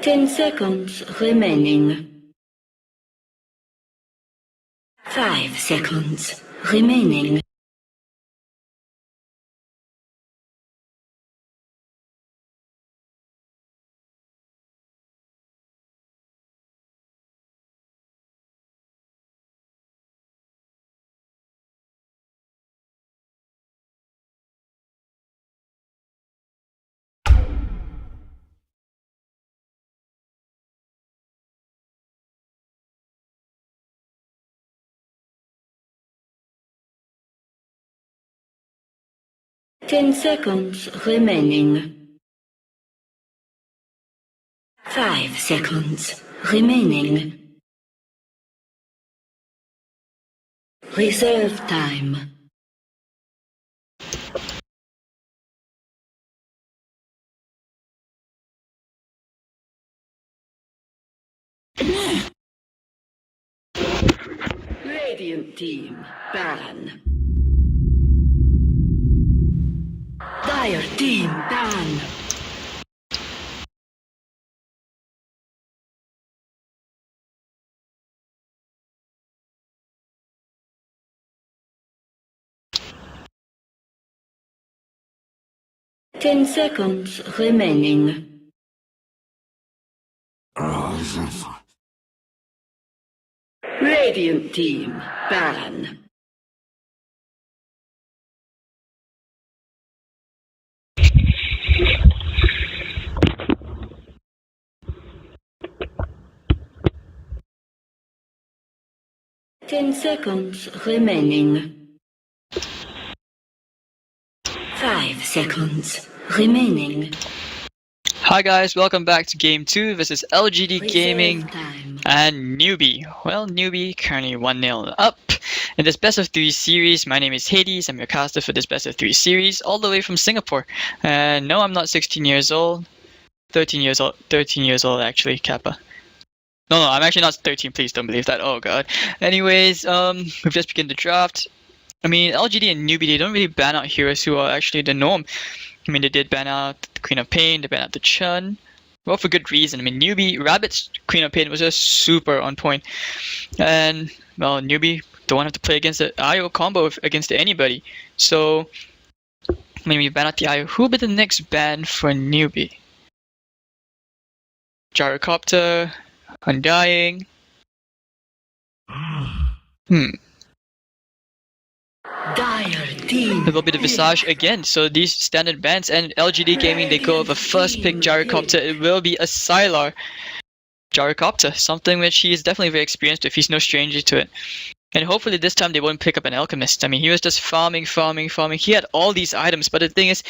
10 seconds remaining. 5 seconds remaining. Ten seconds remaining. 5 seconds remaining. Reserve time. Radiant team, ban. Dire team, ban. Ten seconds remaining. Radiant team, ban. Ten seconds remaining. 5 seconds remaining. Hi guys, welcome back to Game 2 versus LGD Gaming and Newbee. Well, Newbee currently 1-0 up in this best of 3 series. My name is Hades, I'm your caster for this best of 3 series, all the way from Singapore. And no, I'm not 16 years old, 13 years old actually, Kappa. No, I'm actually not 13, please don't believe that, oh god. Anyways, we've just begun the draft. I mean, LGD and Newbee, they don't really ban out heroes who are actually the norm. I mean, they did ban out the Queen of Pain, they banned out the Chun. Well, for good reason. I mean, Newbee, Rabbit's Queen of Pain was just super on point. And, well, Newbee don't want to have to play against the IO combo against anybody. So, I mean, we ban out the IO. Who will be the next ban for Newbee? Gyrocopter, Undying. Dire team. It will be the Visage again. So these standard bans, and LGD Gaming, they go with a first pick Gyrocopter. It will be a Sylar Gyrocopter, something which he is definitely very experienced with. He's no stranger to it. And hopefully this time they won't pick up an Alchemist. I mean, he was just farming. He had all these items, but the thing is,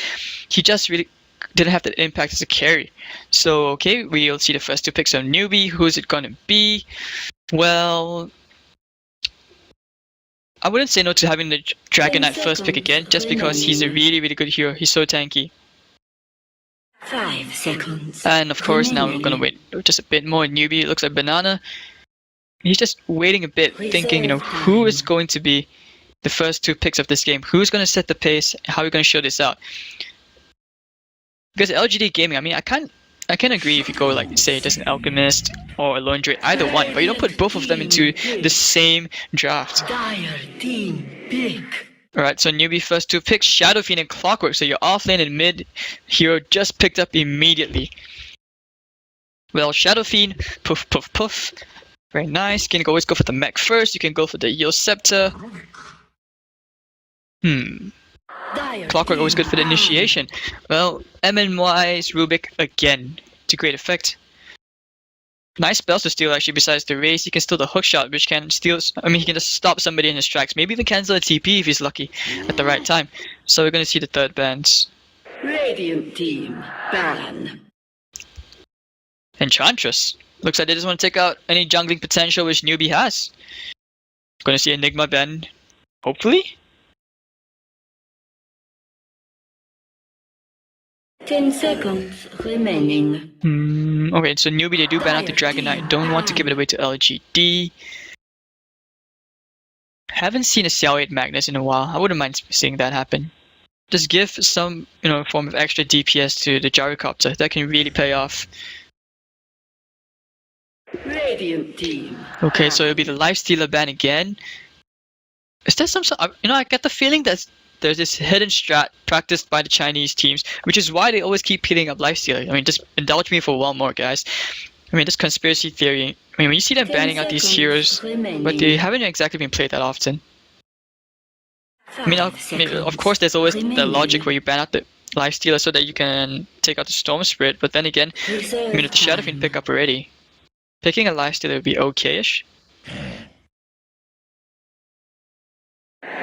he just really didn't have the impact as a carry. So, okay, we'll see the first 2 picks of Newbee. Who's it gonna be? Well, I wouldn't say no to having the Dragon Knight first pick again, just because he's a really good hero. He's so tanky. 5 seconds. And of course, now we're gonna wait just a bit more. Newbee looks like Banana. He's just waiting a bit, thinking, who is going to be the first 2 picks of this game? Who's gonna set the pace? How are we gonna show this out? Because LGD Gaming, I mean, I can agree if you go like, say, just an Alchemist or a Lone Druid, either one, but you don't put both of them into the same draft. Dire team pick. Alright, so Newbee first 2 picks, Shadow Fiend and Clockwork. So your offlane and mid hero just picked up immediately. Well, Shadow Fiend, poof. Very nice. You can always go for the mech first. You can go for the Yield Scepter. Clockwork always good for the initiation. Well, MNY's Rubik again to great effect. Nice spells to steal actually. Besides the race, he can steal the hookshot, which can steal. I mean, he can just stop somebody in his tracks. Maybe even cancel a TP if he's lucky at the right time. So we're gonna see the third bans. Radiant team ban. Enchantress. Looks like they just want to take out any jungling potential which Newbee has. Gonna see Enigma ban, hopefully. 10 seconds remaining. Okay, so Newbee, they do ban out the Dragon Knight. Don't want to give it away to LGD. Haven't seen a Xiao 8 Magnus in a while. I wouldn't mind seeing that happen. Just give some, form of extra DPS to the Gyrocopter. That can really pay off. Radiant team. Okay, so it'll be the Lifestealer ban again. Is there some sort I get the feeling that there's this hidden strat practiced by the Chinese teams, which is why they always keep peeling up Lifestealer. I mean, just indulge me for one more, guys. I mean, this conspiracy theory. I mean, when you see them 10 banning out these heroes, but they remaining. haven't exactly been played that often. I mean, 5 of course, there's always the remaining. logic where you ban out the Lifestealer so that you can take out the Storm Spirit, but then again, I mean, if the Shadow Fiend pick up already, picking a Lifestealer would be okay-ish.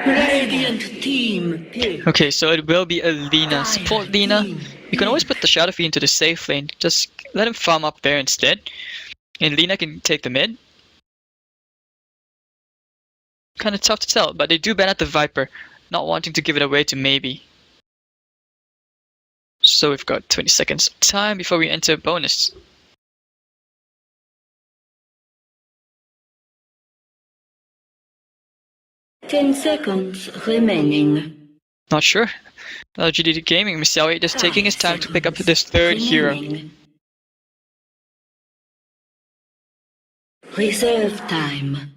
Radiant team pick. Okay, so it will be a Lina. Support Lina. You can always put the Shadow Fiend into the safe lane. Just let him farm up there instead. And Lina can take the mid. Kind of tough to tell, but they do ban out the Viper, not wanting to give it away to maybe. So we've got 20 seconds of time before we enter bonus. Ten seconds remaining. Not sure. LGD Gaming, Xiao just taking his time to pick up this third hero. Reserve time.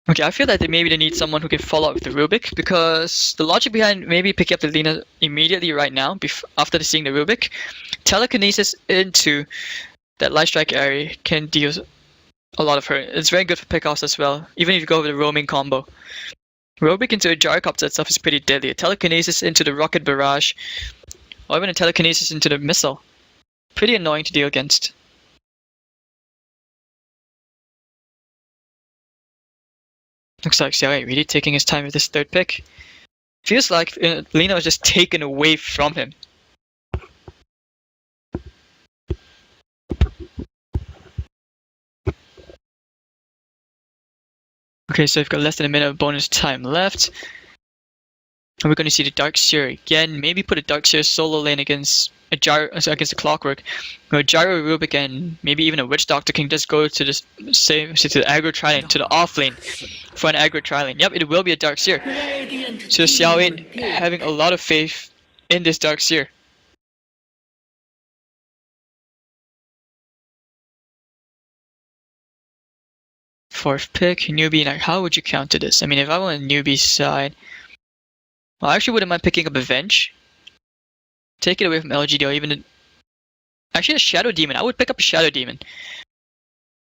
Okay, I feel that maybe they need someone who can follow up with the Rubik, because the logic behind maybe picking up the Lina immediately right now, after seeing the Rubik, telekinesis into that light strike area can deal a lot of hurt. It's very good for pickoffs as well, even if you go with a roaming combo. Rubik into a gyrocopter itself is pretty deadly. A telekinesis into the rocket barrage, or even a telekinesis into the missile. Pretty annoying to deal against. Looks like Xiao really taking his time with this third pick. Feels like Lina was just taken away from him. Okay, so we've got less than a minute of bonus time left. And we're going to see the Dark Seer again. Maybe put a Dark Seer solo lane against a against a Clockwork. Or a Gyro Rubik and maybe even a Witch Doctor can just go to the aggro tri-lane, to the off lane for an aggro tri-lane. Yep, it will be a Dark Seer. So Xiao having a lot of faith in this Dark Seer. Fourth pick, Newbee. Now, how would you counter this? I mean, if I were on Newbee's side, well, I actually wouldn't mind picking up Avenge. Take it away from LGD or even actually a Shadow Demon. I would pick up a Shadow Demon.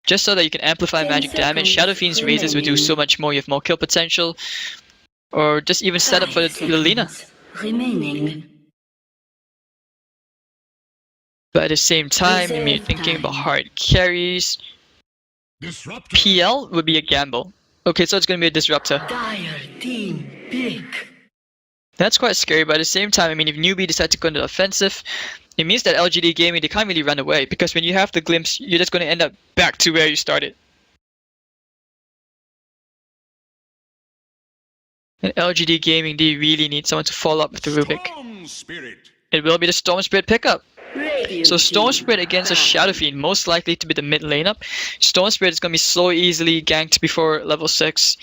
Just so that you can amplify magic damage. Shadow Fiend's raises would do so much more. You have more kill potential. Or just even set up for the Lina. Remaining. But at the same time, I mean, thinking about hard carries. PL would be a gamble. Okay, so it's going to be a Disruptor. Dire team pick. That's quite scary, but at the same time, I mean, if Newbee decides to go into the offensive, it means that LGD Gaming, they can't really run away, because when you have the glimpse, you're just going to end up back to where you started. And LGD Gaming, they really need someone to follow up with the Rubik. It will be the Storm Spirit pickup. So Storm Spirit against a Shadow Fiend, most likely to be the mid lane up. Storm Spirit is going to be so easily ganked before level 6,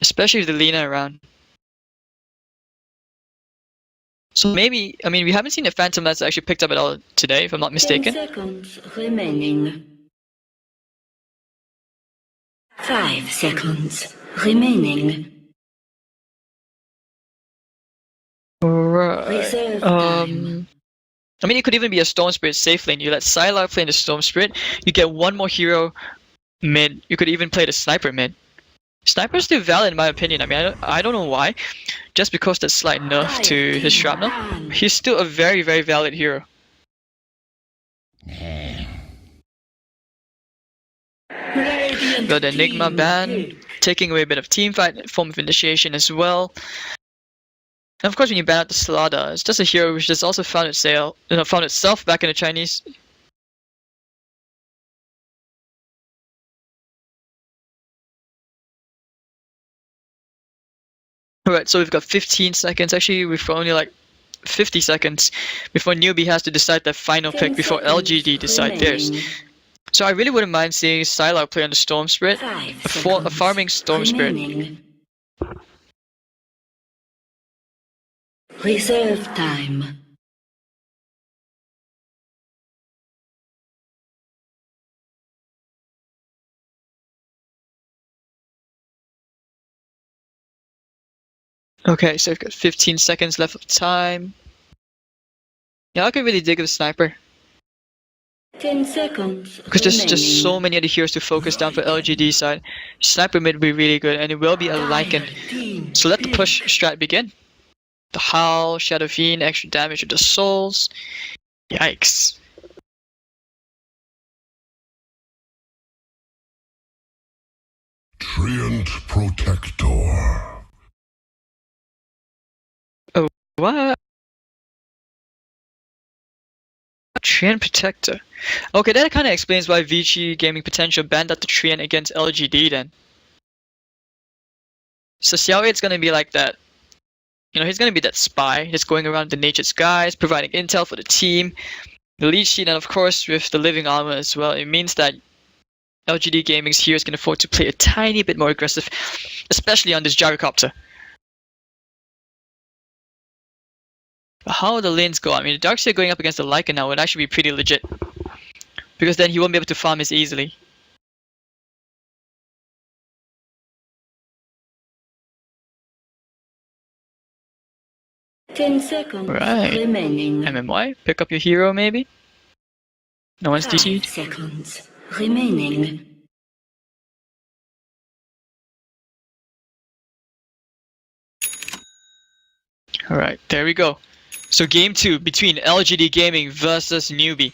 especially with the Lina around. So maybe, I mean, we haven't seen the Phantom that's actually picked up at all today, if I'm not mistaken. 10 seconds remaining. 5 seconds remaining. Right. Reserve time. I mean, it could even be a Storm Spirit safe lane. You let Psylocke play in the Storm Spirit, you get one more hero mid. You could even play the Sniper mid. Sniper's still valid in my opinion. I mean, I don't know why. Just because that slight nerf to his Shrapnel, he's still a very, very valid hero. Got the Enigma ban, taking away a bit of teamfight, form of initiation as well. And of course, when you ban out the Slaughter, it's just a hero which has also found itself back in the Chinese. Alright, so we've got 15 seconds. Actually, we've only like 50 seconds before Newbee has to decide their final pick before LGD decide theirs. So I really wouldn't mind seeing Psylocke play on the Storm Spirit, a farming Storm Spirit. Reserve time. Okay, so we've got 15 seconds left of time. Yeah, I could really dig with a sniper. 10 seconds Because there's remaining. just so many other heroes to focus down for LGD side. Sniper mid will be really good, and it will be a Lycan. So let the push strat begin. The Howl, Shadow Fiend, extra damage with the souls. Yikes. Treant Protector. Oh, what? Treant Protector. Okay, that kind of explains why Vici Gaming Potential banned out the Treant against LGD then. So Xiao Eight's gonna be like that. You know, he's gonna be that spy just going around the naked skies, providing intel for the team. The lead sheet, and of course with the living armor as well, it means that LGD Gaming's heroes can afford to play a tiny bit more aggressive, especially on this gyrocopter. But how the lanes go? I mean, the Darkseer going up against the Lycan now would actually be pretty legit. Because then he won't be able to farm as easily. Ten seconds Right. remaining. MMY, pick up your hero maybe? No one's 5 DC'd? seconds remaining. Alright, there we go. So game 2 between LGD Gaming versus Newbee.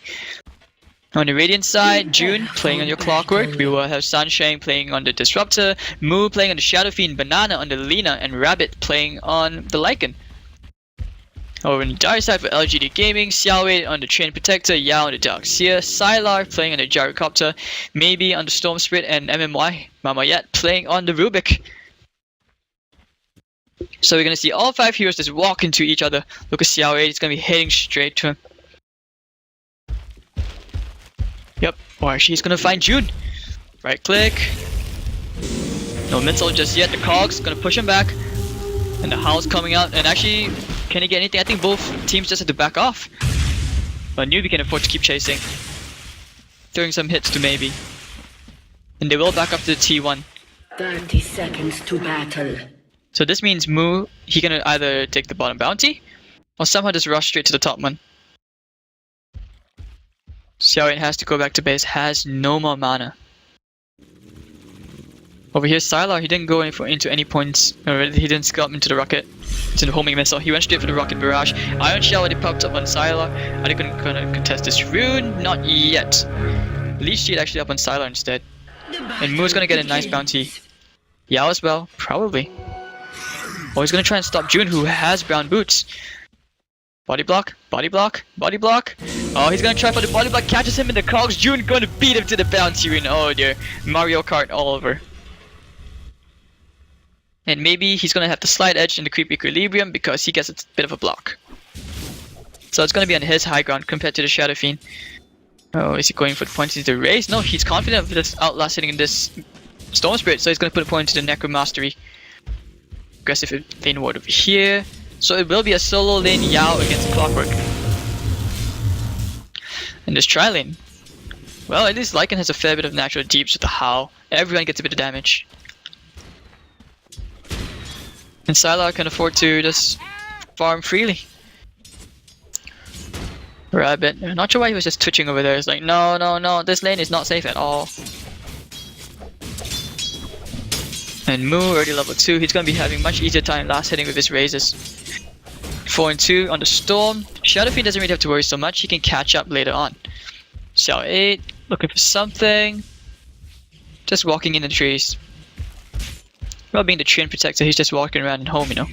On the Radiant side, June playing on your Clockwork. We will have Sunshine playing on the Disruptor, Moo playing on the Shadow Fiend, Banana on the Lina, and Rabbit playing on the Lycan. Over on the dark side for LGD Gaming, Xiao Wei on the Treant Protector, Yao on the Darkseer, Sylar playing on the Gyrocopter, maybe on the Storm Spirit, and MMY, Mama Yet playing on the Rubik. So we're gonna see all 5 heroes just walk into each other. Look at Xiao Wei, he's gonna be heading straight to him. Yep, or she's gonna find June. Right click. No missile just yet, the Cog's gonna push him back. And the Howl's coming out, and actually, can he get anything? I think both teams just have to back off. But Newbee can afford to keep chasing. Throwing some hits to maybe. And they will back up to the T1. 30 seconds to battle. So this means Moo, he can either take the bottom bounty, or somehow just rush straight to the top one. Xiaoyan has to go back to base, has no more mana. Over here, Sylar, he didn't go into any points, or he didn't scalp into the rocket, into the homing missile. He went straight for the rocket barrage. Iron Shell already popped up on Sylar. Are they gonna contest this rune? Not yet. Leech Shield actually up on Sylar instead. And Moo's gonna get a nice bounty. Yao as well, probably. Oh, he's gonna try and stop June, who has brown boots. Body block, body block, body block. Oh, he's gonna try for the body block, catches him in the cogs. June gonna beat him to the bounty rune. Oh dear, Mario Kart all over. And maybe he's gonna have the slide edge in the creep equilibrium because he gets a bit of a block. So it's gonna be on his high ground compared to the Shadow Fiend. Oh, is he going for the points into the race? No, he's confident of this outlasting in this Storm Spirit, so he's gonna put a point into the Necromastery. Aggressive lane ward over here. So it will be a solo lane Yao against Clockwork. And this tri-lane. Well, at least Lycan has a fair bit of natural deeps with the Howl. Everyone gets a bit of damage. And Sylar can afford to just farm freely. Rabbit. I'm not sure why he was just twitching over there. It's like, no, no, no, this lane is not safe at all. And Moo already level 2. He's gonna be having much easier time last hitting with his raises. 4 and 2 on the Storm. Shadow Fiend doesn't really have to worry so much. He can catch up later on. Xiao 8 looking for something. Just walking in the trees. Well, being the Treant Protector, he's just walking around at home, you know.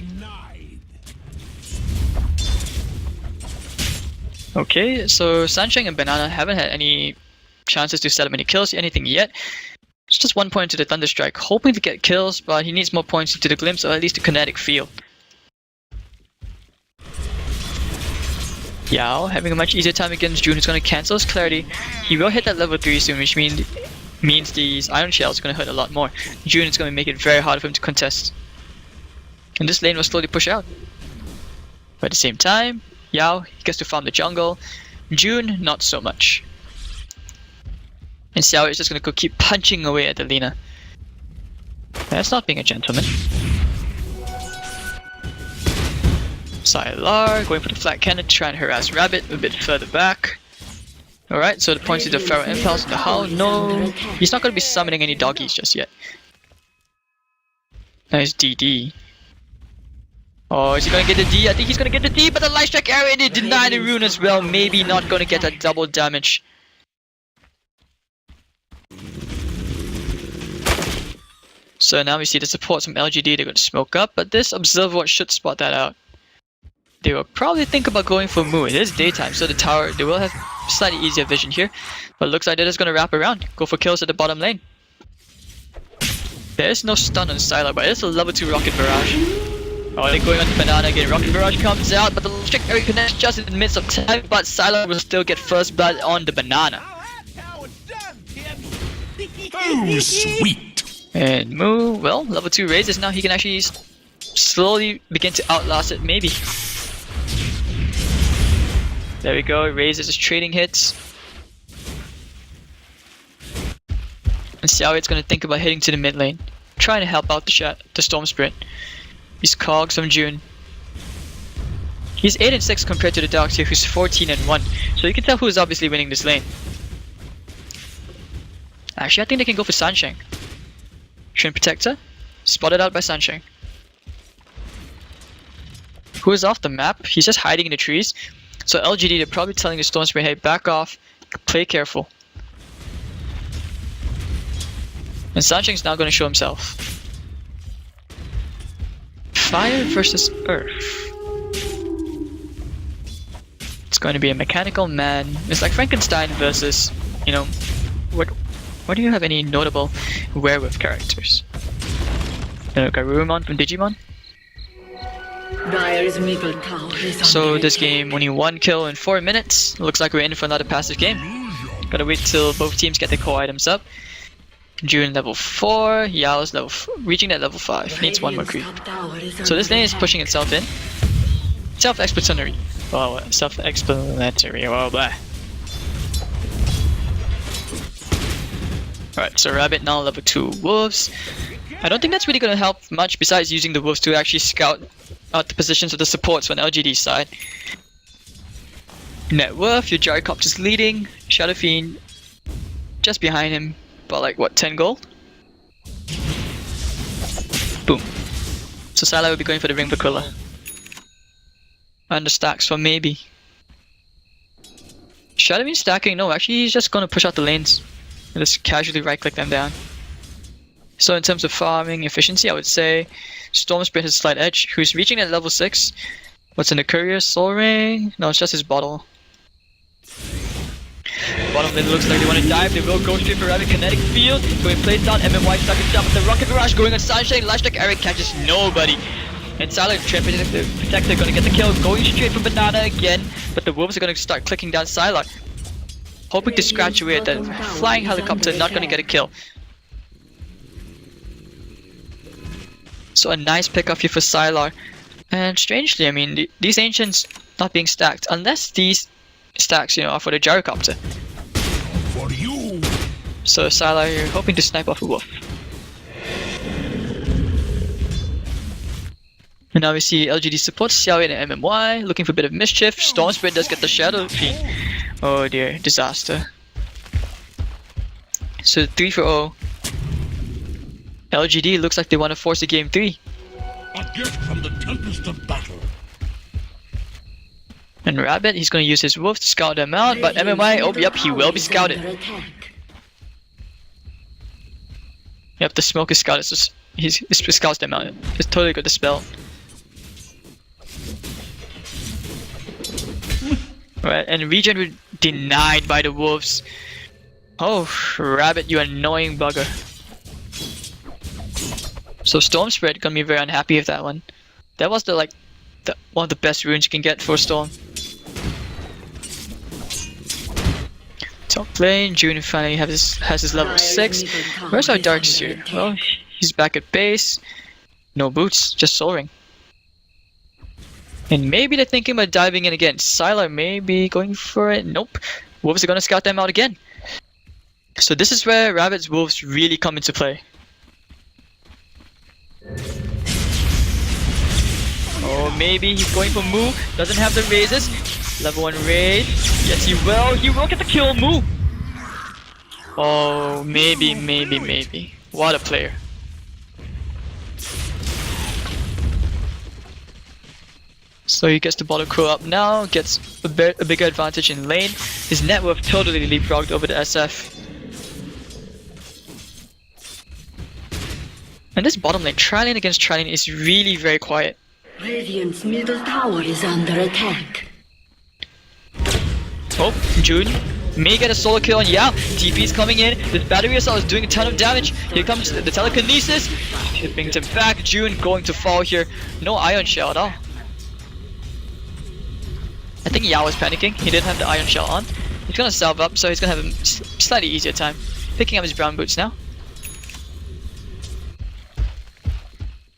Okay, so Sunshine and Banana haven't had any chances to set up any kills, anything yet. It's just 1 point to the Thunderstrike, hoping to get kills, but he needs more points into the Glimpse or at least the kinetic feel. Yao having a much easier time against June, who's going to cancel his Clarity. He will hit that level 3 soon, which means these Iron Shells are going to hurt a lot more. June is going to make it very hard for him to contest. And this lane will slowly push out. But at the same time, Yao, he gets to farm the jungle. June, not so much. And Xiao is just going to go keep punching away at the Lina. That's not being a gentleman. Sylar going for the flat cannon to try and harass Rabbit a bit further back. Alright, so the points to the Pharaoh Impulse and the Howl. No, he's not going to be summoning any doggies just yet. Nice DD. Oh, is he going to get the D? I think he's going to get the D, but the Light Strike area and they deny the rune as well. Maybe not going to get that double damage. So now we see the supports from LGD. They're going to smoke up, but this Observer Watch should spot that out. They will probably think about going for Moo. It is daytime, so the tower, they will have slightly easier vision here. But it looks like they're just going to wrap around. Go for kills at the bottom lane. There is no stun on Sylar, but it is a level 2 Rocket Barrage. Oh, they're going on the banana again. Rocket Barrage comes out, but the strict area connects just in the midst of time. But Sylar will still get first blood on the banana. Oh, sweet. And Moo, well, level 2 raises now. He can actually slowly begin to outlast it, maybe. There we go, raises his trading hits. And Xiaoy's gonna think about heading to the mid lane, trying to help out the Storm Spirit. He's Cogs from June. He's 8 and 6 compared to the Dogs here, who's 14 and 1. So you can tell who's obviously winning this lane. Actually, I think they can go for Sansheng. Shin Protector, spotted out by Sansheng. Who is off the map? He's just hiding in the trees. So LGD, they're probably telling the Storm Spirit, hey, back off, play careful. And Sansheng's now going to show himself. Fire versus Earth. It's going to be a mechanical man. It's like Frankenstein versus, you know, what do you have any notable werewolf characters? Garurumon from Digimon? Dire's middle tower is So under this attack. game only 1 kill in 4 minutes. Looks like we're in for another passive game. Gotta wait till both teams get their core items up. June level 4, Yao's reaching that level 5. Needs 1 more creep. Radiant's top tower is So this under lane is attack. pushing itself in. Self-explanatory. Oh, self-explanatory. Oh, blah. Alright, so Rabbit now level 2 Wolves. I don't think that's really gonna help much besides using the Wolves to actually scout out the positions of the supports on LGD side. Net worth, your Gyrocopter's leading. Shadow Fiend just behind him, about like what, 10 gold? Boom. So Sylar will be going for the Ring Aquila. Under stacks for maybe. Shadow Fiend stacking? No, actually he's just gonna push out the lanes and just casually right click them down. So in terms of farming efficiency, I would say Storm Spirit has a slight edge. Who's reaching at level 6? What's in the courier? Soul Ring? No, it's just his bottle. Bottom lane looks like they want to dive. They will go straight for Rabbit. Kinetic Field. Going plays down. MMY stuck himself with the Rocket Barrage going on Sunshine. Light Strike Eric catches nobody. And Sylar Protector going to get the kill. Going straight for Banana again. But the Wolves are going to start clicking down Sylar. Hoping to scratch away at the flying helicopter. Not going to get a kill. So a nice pick up here for Sylar. And strangely, I mean, these Ancients not being stacked. Unless these stacks, you know, are for the Gyrocopter. For you. So Sylar here hoping to snipe off a wolf. And now we see LGD supports Xiaoyu and MMY looking for a bit of mischief. Storm Spirit does get the Shadow Fiend. Oh dear, disaster. So 3 for 0. LGD looks like they want to force a game 3. A gift from the tempest of battle. And Rabbit, he's going to use his wolf to scout them out, but MMY, oh yep, he will be scouted. Yep, the smoke is scouted, so he scouts them out. It's totally got the spell. Alright, and regen denied by the wolves. Oh, Rabbit, you annoying bugger. So Storm Spirit gonna be very unhappy with that one. That was one of the best runes you can get for Storm. Top lane, June finally has his level 6. Where's our Darkseer? Well, he's back at base. No boots, just Soul Ring. And maybe they're thinking about diving in again. Sylar may be going for it. Nope. Wolves are gonna scout them out again. So this is where Rabbit's Wolves really come into play. Oh, maybe he's going for Moo. Doesn't have the raises. Level 1 raid. Yes, he will. He will get the kill. Moo. Oh, maybe. What a player. So he gets the bottom crow up now, gets a bigger advantage in lane. His net worth totally leapfrogged over the SF. And this bottom lane, tri-lane against tri-lane, is really very quiet. Radiant's middle tower is under attack. Oh, June may get a solo kill on Yao. TP is coming in. This battery assault is doing a ton of damage. Here comes the telekinesis. Tipping him back. June going to fall here. No iron shell at all. I think Yao was panicking. He didn't have the iron shell on. He's gonna salve up, so he's gonna have a slightly easier time picking up his brown boots now.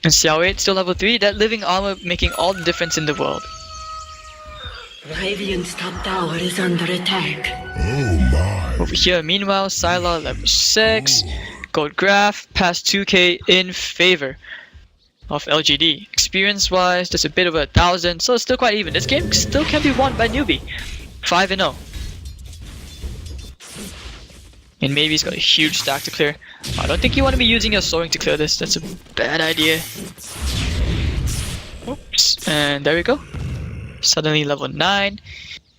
And Xiao 8 still level 3. That living armor making all the difference in the world. Radiant's top tower is under attack. Oh my. Over here, meanwhile, Sylar level 6. Gold graph past 2k in favor of LGD. Experience wise, there's a bit over 1,000, so it's still quite even. This game still can be won by Newbee. 5-0. And maybe he's got a huge stack to clear. I don't think you want to be using your soaring to clear this. That's a bad idea. Oops. And there we go. Suddenly level 9.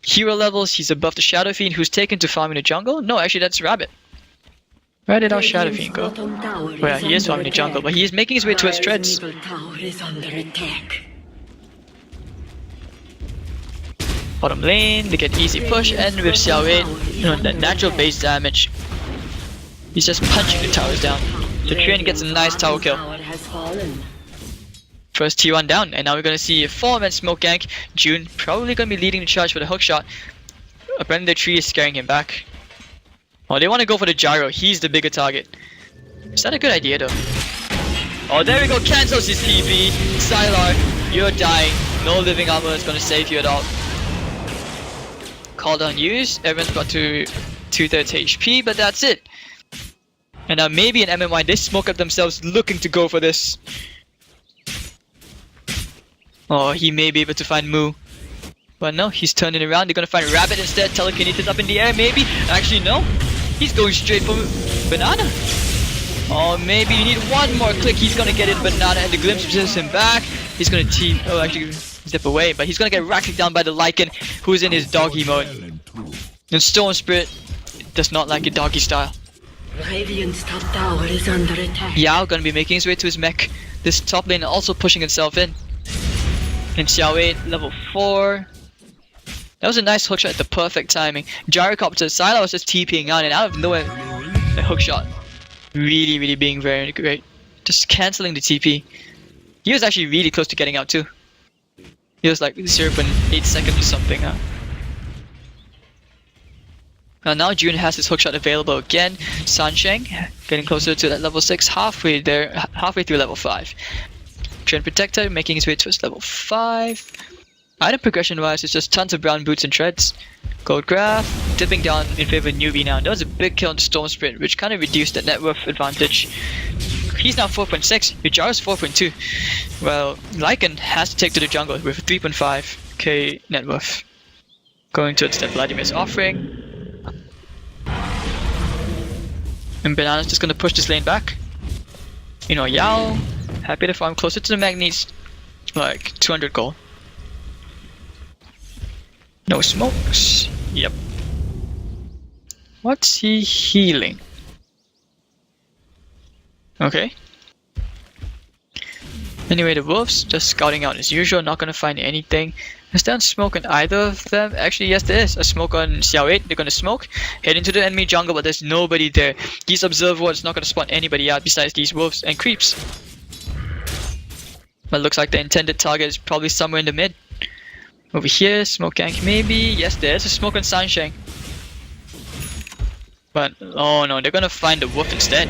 Hero levels, he's above the Shadow Fiend who's taken to farm in the jungle. No, actually that's Rabbit. Where did our Shadow Fiend go? Well, yeah, he is farming the jungle, but he is making his way towards Treads. Bottom lane, they get easy push, and with Xiao 8, you know, that natural base damage. He's just punching the towers down. The train gets a nice tower kill. First T1 down, and now we're gonna see a 4-man smoke gank. June probably gonna be leading the charge for the hook shot. Apparently the tree is scaring him back. Oh, they want to go for the gyro. He's the bigger target. Is that a good idea though? Oh, there we go. Cancels his TP. Sylar, you're dying. No living armor is gonna save you at all. Call down use. Everyone's got to 2/3 HP, but that's it. And now maybe in MMY they smoke up themselves looking to go for this. Oh, he may be able to find Moo. But no, he's turning around. They're gonna find Rabbit instead. Telekinesis up in the air, maybe. Actually, no. He's going straight for Banana. Oh, maybe you need one more click. He's gonna get in Banana, and the glimpse pushes him back. He's gonna actually zip away, but he's gonna get racked down by the Lycan, who's in his doggy mode. And Storm Spirit does not like it doggy style. Radiant's top tower is under attack. Yao gonna be making his way to his mech. This top lane also pushing itself in. And Xiao 8, level 4. That was a nice hookshot at the perfect timing. Gyrocopter, Sylar was just TPing out, and out of nowhere, the hookshot. Really being very great. Just cancelling the TP. He was actually really close to getting out too. He was like 0.8 seconds or something. Now June has his hookshot available again. Sansheng getting closer to that level 6, halfway through level 5. Trend Protector making his way towards level 5. Item progression wise, it's just tons of brown boots and treads. Gold graph, dipping down in favor of Newbee now. That was a big kill on Storm Spirit, which kind of reduced that net worth advantage. He's now 4.6, Ujaro's 4.2. Well, Lycan has to take to the jungle with 3.5k net worth. Going towards that Vladimir's offering. And Banana's just gonna push this lane back. You know, Yao, happy to farm closer to the magnetes, like 200 gold. No smokes. Yep. What's he healing? Okay. Anyway, the wolves just scouting out as usual, not gonna find anything. Is there a smoke on either of them? Actually, yes, there is. A smoke on Xiao 8. They're gonna smoke, head into the enemy jungle, but there's nobody there. These observe wards not gonna spot anybody out besides these wolves and creeps. But looks like the intended target is probably somewhere in the mid. Over here, smoke gank maybe. Yes, there's a smoke on Sansheng. But oh no, they're gonna find the wolf instead.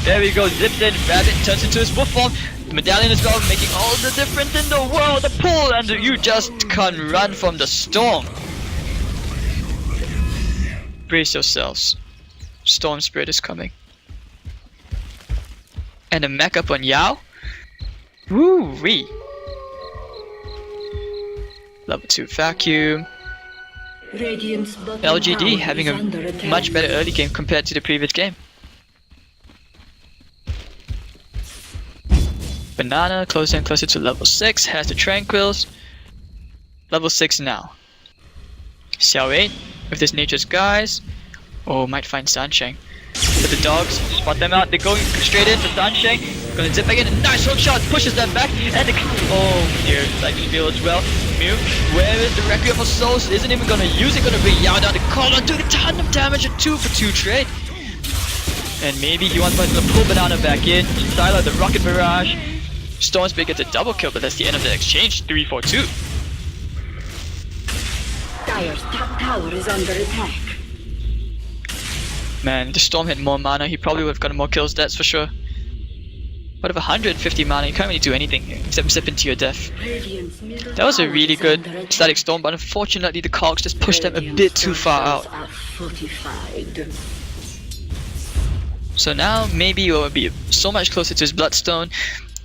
There we go, zips in, Rabbit turns into his wolf form. The medallion as well, making all the difference in the world. The pull, and you just can't run from the storm. Brace yourselves. Storm Spirit is coming. And a mech up on Yao. Woo-wee. Level 2 vacuum. Radiant's bottom LGD tower having is a under attack. much better early game compared to the previous game. Banana closer and closer to level 6, has the tranquils. Level 6 now. Xiao 8 with his nature's guys. Oh, might find Sansheng. But the dogs, spot them out, they're going straight into Sansheng. Gonna zip back in, a nice hook shot, pushes them back, and oh dear, like feel as well. Mew, where is the Requiem of Souls? Isn't even gonna use it, gonna bring Yao down the corner, doing a ton of damage, a 2 for 2 trade. And maybe he wants to pull Banana back in, Sylar the Rocket Barrage. Stormspear gets a double kill, but that's the end of the exchange, 3-4-2. Dire's top tower is under attack. Man, the Storm had more mana, he probably would have gotten more kills, that's for sure. But with 150 mana, you can't really do anything except zip into your death. Radiant's middle That was a tower really is good under attack. static storm, but unfortunately the cogs just pushed them a bit too far out. Are fortified. So now maybe he will be so much closer to his Bloodstone.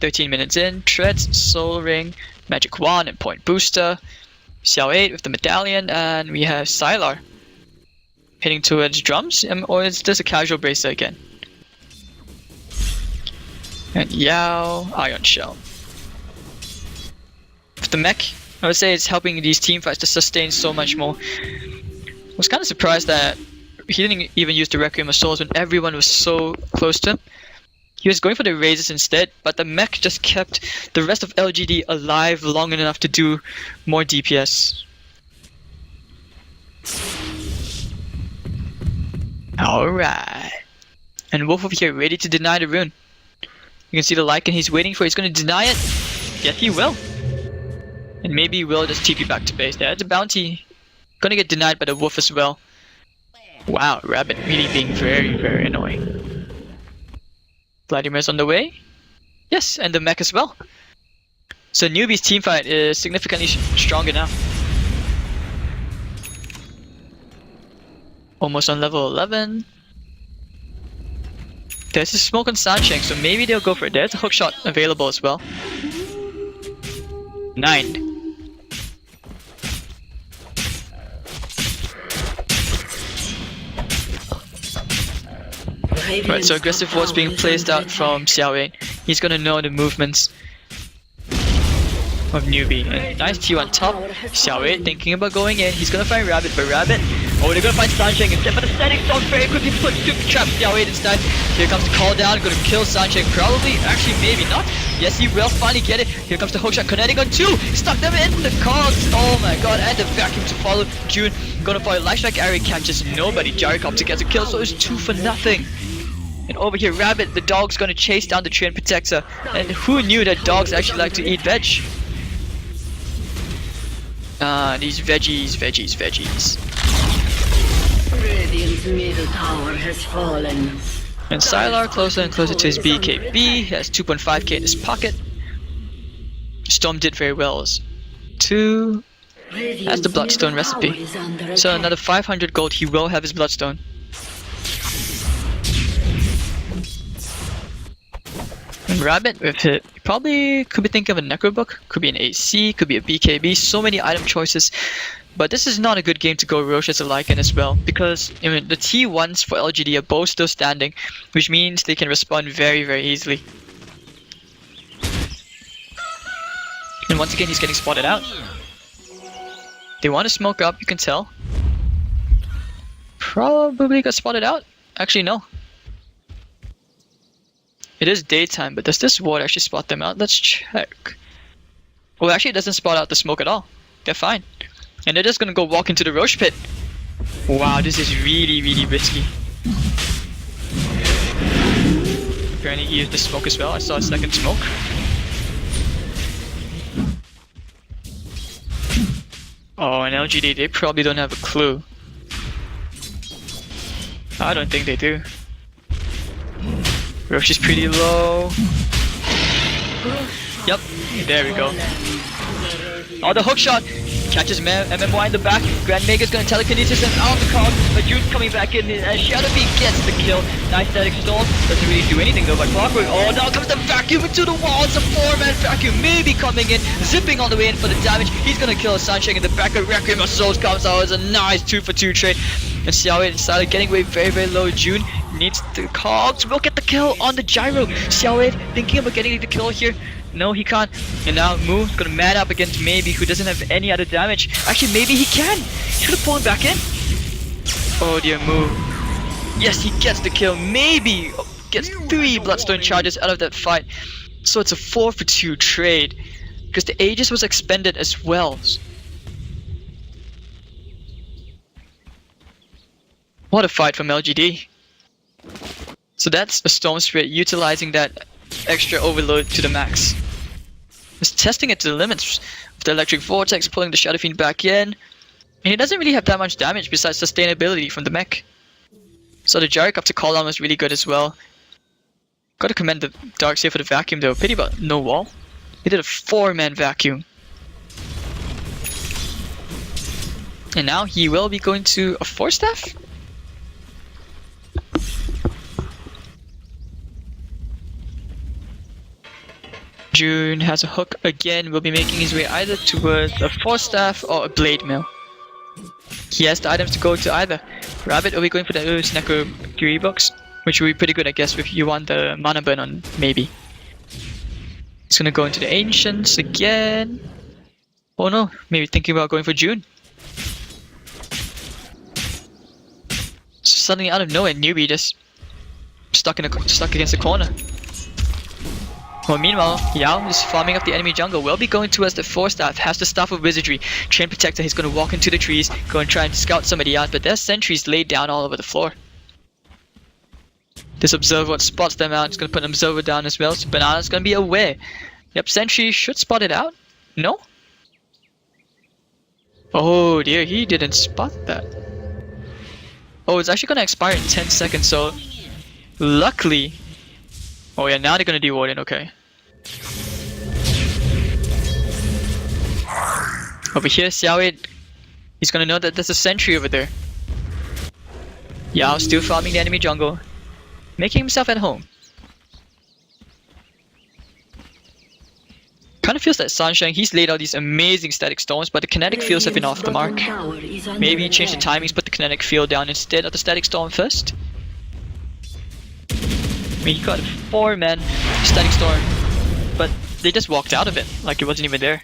13 minutes in, Treads, Soul Ring, Magic Wand and Point Booster. Xiao 8 with the Medallion, and we have Sylar heading towards drums, or is this a casual bracer again? And Yao, Ion Shell. With the mech, I would say it's helping these team fights to sustain so much more. I was kind of surprised that he didn't even use the Requiem of Souls when everyone was so close to him. He was going for the razors instead, but the mech just kept the rest of LGD alive long enough to do more DPS. Alright. And Wolf over here ready to deny the rune. You can see the Lycan he's waiting for, he's gonna deny it. Yes, he will. And maybe he will just TP back to base. There's a bounty. Gonna get denied by the Wolf as well. Wow, Rabbit really being very, very annoying. Vladimir's on the way. Yes, and the mech as well. So Newbee's teamfight is significantly stronger now. Almost on level 11. There's a smoke on Sansheng, so maybe they'll go for it. There's a hook shot available as well. 9. Right, so aggressive ward's being placed out from Xiao 8. He's gonna know the movements of Newbee. And nice T1 top. Xiao 8 thinking about going in. He's gonna find Rabbit, but Rabbit. Oh, they're gonna find Sansheng instead, but the static storm very quickly puts to trap Xiao 8 instead. Here comes the call down, gonna kill Sansheng. Probably, actually, maybe not. Yes, he will finally get it. Here comes the hookshot, kinetic on 2. Stuck them in the cogs. Oh my god, and the vacuum to follow. June gonna follow. Light Strike Array catches nobody. Gyrocopter gets a kill, so it's 2 for nothing. And over here, Rabbit, the dog's gonna chase down the tree and protect her. And who knew that dogs actually like to eat veg? These veggies. Radiant's middle tower has fallen. And Sylar closer and closer to his BKB. He has 2.5k in his pocket. Storm did very well as 2. That's the Bloodstone recipe. So another 500 gold, he will have his Bloodstone. And Rabbit with it, probably could be thinking of a Necro Book, could be an AC, could be a BKB, so many item choices. But this is not a good game to go Roche as a Lycan as well, because the T1s for LGD are both still standing, which means they can respond very, very easily. And once again, he's getting spotted out. They want to smoke up, you can tell. Probably got spotted out. Actually, no. It is daytime, but does this ward actually spot them out? Let's check. Well, actually it doesn't spot out the smoke at all. They're fine. And they're just gonna go walk into the Roche pit. Wow, this is really, really risky. Apparently he used the smoke as well. I saw a second smoke. Oh, and LGD, they probably don't have a clue. I don't think they do. Roche is pretty low. Yep, there we go. Oh, the hook shot! Catches MMY in the back. Grand Mega's gonna telekinesis and out the cog. But June's coming back in and Shadowbee gets the kill. Nice static storm. Doesn't really do anything though, but Clockwork. Oh, now comes the vacuum into the wall. It's a 4-man vacuum. Maybe coming in, zipping all the way in for the damage. He's gonna kill Sunshine in the back. A Requiem of Souls comes out. It's a nice 2-for-2 trade. And Xiaowei started getting away very, very low. June needs the cogs. Will get the kill on the gyro. Xiaowei thinking about getting the kill here. No, he can't. And now Moo's gonna man up against Maybe, who doesn't have any other damage. Actually, maybe he can. He should have pulled back in. Oh dear, Moo. Yes, he gets the kill. Maybe gets 3 Bloodstone charges out of that fight. So it's a 4-for-2 trade. Because the Aegis was expended as well. What a fight from LGD. So that's a Storm Spirit utilizing that extra overload to the max. Just testing it to the limits with the Electric Vortex, pulling the Shadow Fiend back in. And he doesn't really have that much damage besides sustainability from the mech. So the Gyrocopter cooldown was really good as well. Gotta commend the Darkseer for the vacuum though. Pity about no wall. He did a 4-man vacuum. And now he will be going to a 4-staff? June has a hook again, will be making his way either towards a 4-staff or a blade mill. He has the items to go to either. Rabbit will be going for the Necro 3 box, which will be pretty good I guess if you want the mana burn on Maybe. He's gonna go into the Ancients again. Oh no, maybe thinking about going for June. So suddenly out of nowhere, Newbee just stuck against the corner. Well, meanwhile, Yao is farming up the enemy jungle. Will be going towards the 4-staff. Has the Staff of Wizardry. Chain Protector. He's going to walk into the trees. Go and try and scout somebody out. But there's sentries laid down all over the floor. This Observer spots them out. He's going to put an Observer down as well. So Banana's going to be aware. Yep, sentry should spot it out. No? Oh dear, he didn't spot that. Oh, it's actually going to expire in 10 seconds. So, luckily... Oh yeah, now they're gonna de-warden, okay. Over here, Xiaowei, he's gonna know that there's a sentry over there. Yao still farming the enemy jungle, making himself at home. Kinda feels like Sunshine, he's laid out these amazing static storms, but the kinetic fields have been off the mark. Maybe change the timings, put the kinetic field down instead of the static storm first. I mean, he got a 4-man static storm, but they just walked out of it like it wasn't even there.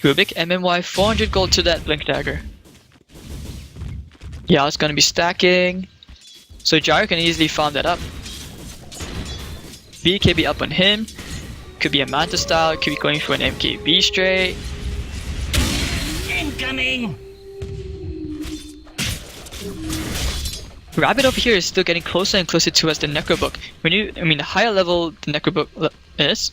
Rubik, MMY, 400 gold to that Blink Dagger. Yeah, it's gonna be stacking. So Gyro can easily farm that up. BKB up on him. Could be a Manta style, could be going for an MKB straight. Incoming! Rabbit over here is still getting closer and closer towards the Necrobook. The higher level the Necrobook is,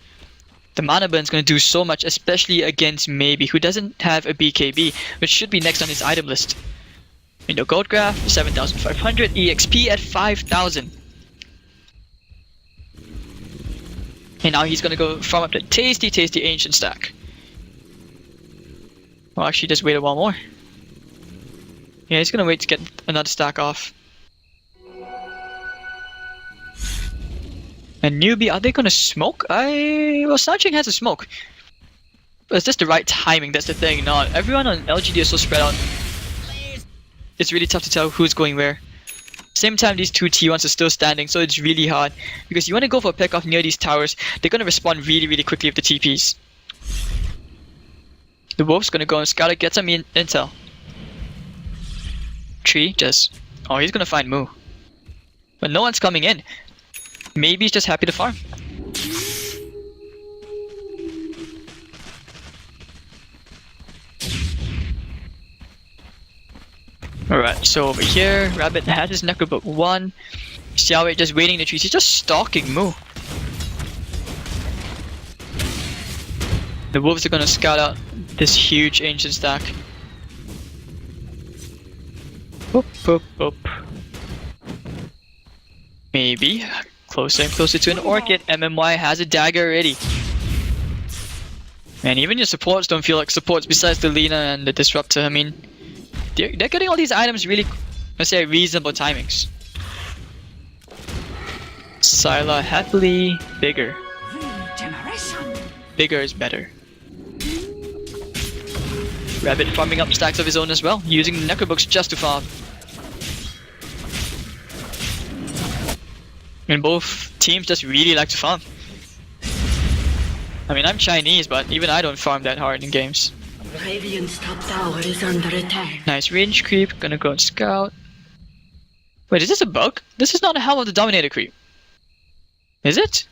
the mana burn is going to do so much, especially against Maybe, who doesn't have a BKB, which should be next on his item list. Gold Graph, 7,500, EXP at 5,000. And now he's going to go farm up the tasty Ancient stack. Well, actually, just wait a while more. Yeah, he's going to wait to get another stack off. And Newbee, are they gonna smoke? Well, Sunshine has a smoke. But it's just the right timing, that's the thing. Not everyone on LGD is so spread out. It's really tough to tell who's going where. Same time, these two T1s are still standing, so it's really hard. Because you want to go for a pick off near these towers, they're gonna respond really quickly with the TPs. The Wolf's gonna go and scout it, get some intel. Tree, just... Oh, he's gonna find Moo. But no one's coming in. Maybe he's just happy to farm. Alright, so over here, Rabbit has his Necrobook 1. Xiaowei just waiting in the trees. He's just stalking Moo. The wolves are gonna scout out this huge ancient stack. Boop, boop, boop. Maybe. Closer and closer to an Orchid. MMY has a dagger already. And even your supports don't feel like supports besides the Lina and the Disruptor. I mean, they're getting all these items really, let's say, reasonable timings. Sylar happily bigger. Bigger is better. Rabbit farming up stacks of his own as well, using the Necrobooks just to farm. And both teams just really like to farm. I mean, I'm Chinese, but even I don't farm that hard in games. Radiant's top tower is under attack. Nice range creep, gonna go and scout. Wait, is this a bug? This is not a Helm of the Dominator creep. Is it?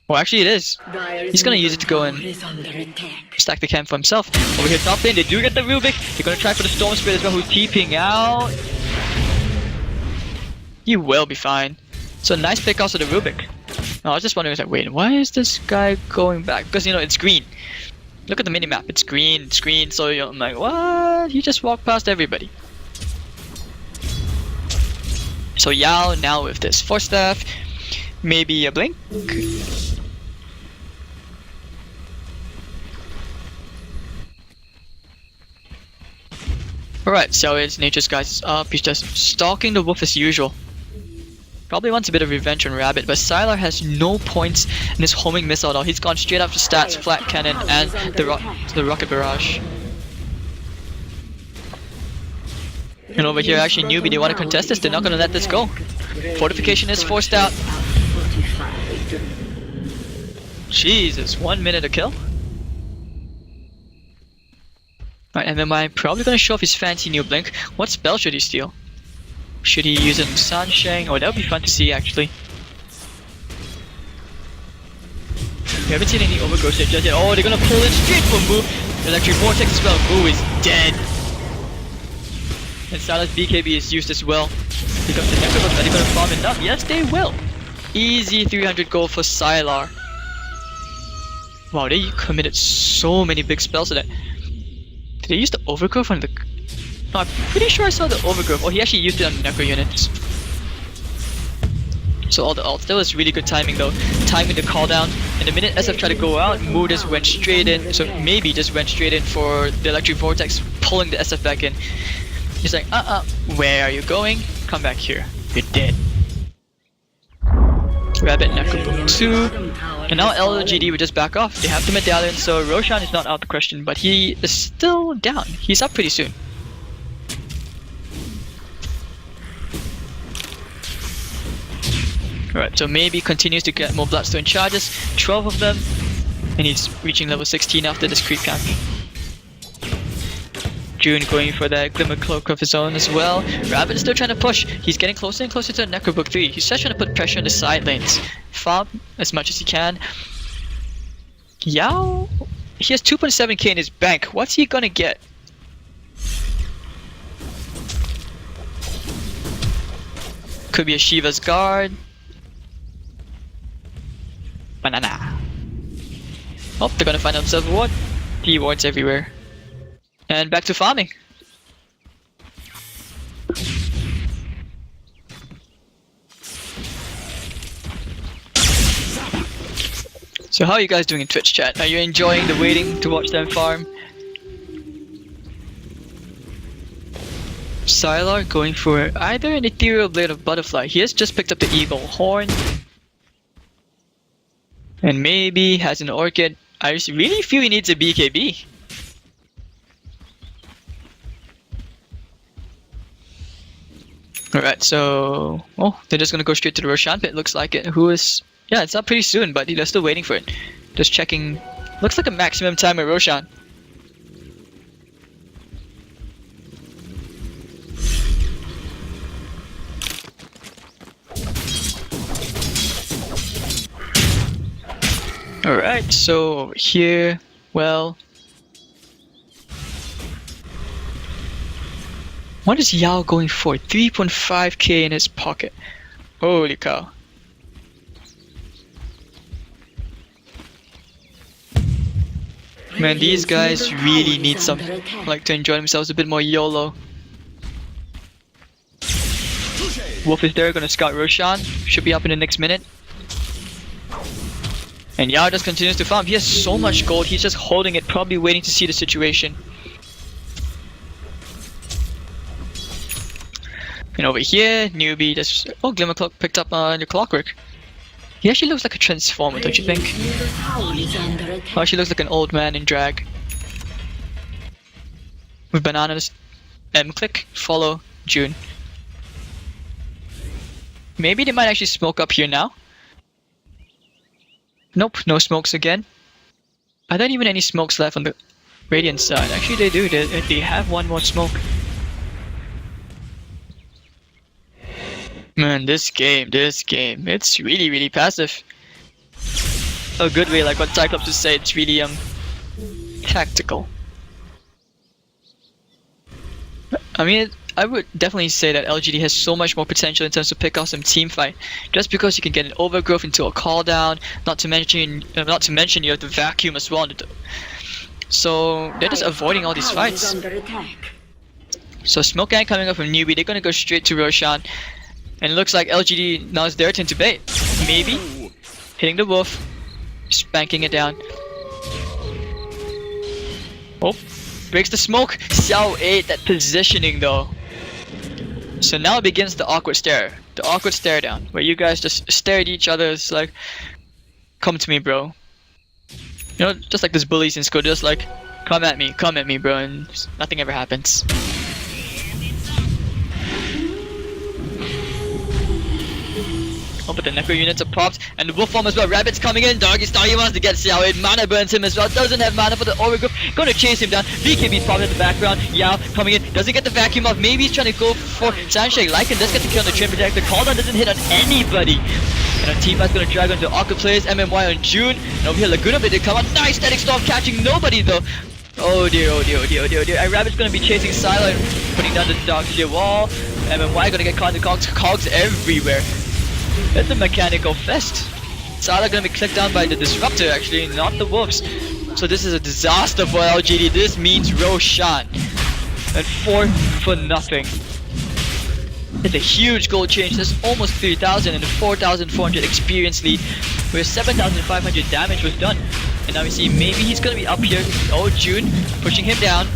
Well, actually it is. He's gonna use it to go and stack the camp for himself. Over here top lane, they do get the Rubik. They're gonna try for the Storm Spirit as well, who's TPing out. You will be fine. So nice pick also the Rubik. I was just wondering, like, wait, why is this guy going back? Because, you know, it's green. Look at the minimap, it's green, so you know, I'm like, what? He just walked past everybody. So Yao now with this Force Staff, maybe a blink. Alright, so it's Nature's Guys is up, he's just stalking the wolf as usual. Probably wants a bit of revenge on Rabbit, but Sylar has no points in his homing missile at all. He's gone straight up to stats, flat cannon, and the rocket barrage. And over here, actually, Newbee, they want to contest this. They're not going to let this go. Fortification is forced out. Jesus, 1 minute to kill. Alright, MMI probably going to show off his fancy new blink. What spell should he steal? Should he use it in Sunshine? Oh, that would be fun to see, actually. We haven't seen any overgrowth just yet. Oh, they're gonna pull in straight for Moo. Electric Vortex as well. Moo is dead. And Sylar's BKB is used as well. Here comes the Necrobook. Are they gonna farm enough? Yes, they will. Easy 300 gold for Sylar. Wow, they committed so many big spells to that. Did they use the overgrowth on the... No, I'm pretty sure I saw the overgrowth. Oh, he actually used it on the Necro units. So all the ults. That was really good timing though. Timing the call down. And the minute SF tried to go out, Moo just went straight in. So maybe just went straight in for the Electric Vortex, pulling the SF back in. He's like, where are you going? Come back here. You're dead. Rabbit Necrobook 2. And now LGD would just back off. They have the medallion, so Roshan is not out of the question, but he is still down. He's up pretty soon. Alright, so maybe continues to get more Bloodstone charges, 12 of them, and he's reaching level 16 after this creep camp. June going for that Glimmer Cloak of his own as well. Rabbit is still trying to push. He's getting closer and closer to the Necrobook 3. He's just trying to put pressure on the side lanes. Farm as much as he can. Yao, he has 2.7k in his bank. What's he gonna get? Could be a Shiva's Guard. Banana. Oh, they're gonna find themselves a ward. T-wards everywhere. And back to farming. So how are you guys doing in Twitch chat? Are you enjoying the waiting to watch them farm? Sylar going for either an Ethereal Blade of Butterfly. He has just picked up the Eagle Horn. And maybe has an Orchid. I really feel he needs a BKB. Alright, so... Oh, they're just gonna go straight to the Roshan pit, looks like it. Who is... Yeah, it's up pretty soon, but they're still waiting for it. Just checking... Looks like a maximum time at Roshan. Alright, so over here... Well... What is Yao going for? 3.5k in his pocket. Holy cow. Man, these guys really need some, like, to enjoy themselves a bit more YOLO. Wolf is there, gonna scout Roshan. Should be up in the next minute. And Yao just continues to farm. He has so much gold. He's just holding it, probably waiting to see the situation. And over here, Newbee just... Oh, Glimmer Clock picked up your Clockwork. He actually looks like a transformer, don't you think? Oh, she looks like an old man in drag. With bananas. M-click, follow, June. Maybe they might actually smoke up here now. Nope, no smokes again. Are there even any smokes left on the Radiant side? Actually they do, they have one more smoke. Man, this game, it's really passive. A good way, like what Cyclops would say, it's really tactical. I mean, I would definitely say that LGD has so much more potential in terms of pick off some team fight. Just because you can get an overgrowth into a call down, not to mention you have the vacuum as well. So they're just avoiding all these fights. So Smoke Gang coming up from Newbee, they're gonna go straight to Roshan. And it looks like LGD now is their turn to bait. Maybe hitting the wolf, spanking it down. Oh, breaks the smoke. Xiao ate that positioning though. So now begins the awkward stare. The awkward stare down, where you guys just stare at each other. It's like, come to me, bro. You know, just like those bullies in school, just like, come at me, bro, and nothing ever happens. Oh, but the Necro units are popped, and the wolf form as well. Rabbit's coming in. Doggy Style wants to get Xiao in. Mana burns him as well. Doesn't have mana for the overgrowth. Gonna chase him down. BKB's popped in the background. Yao coming in. Doesn't get the vacuum off. Maybe he's trying to go for Sunshake. Lycan does get the kill on the Trim Protector. Cooldown doesn't hit on anybody. And our team is gonna drag onto Aqua Players. MMY on June. And over here, Laguna Bit did come out. Nice Static Storm catching nobody though. Oh dear, oh dear, oh dear, oh dear, oh dear. And Rabbit's gonna be chasing Silo and putting down the Dark Shear wall. MMY gonna get caught in the cogs everywhere. It's a mechanical fest. Sala gonna be clicked down by the Disruptor actually, not the Wolves. So this is a disaster for LGD. This means Roshan. And 4 for nothing. It's a huge goal change. That's almost 3,000 and a 4,400 experience lead. Where 7,500 damage was done. And now we see maybe he's gonna be up here. Oh, June pushing him down.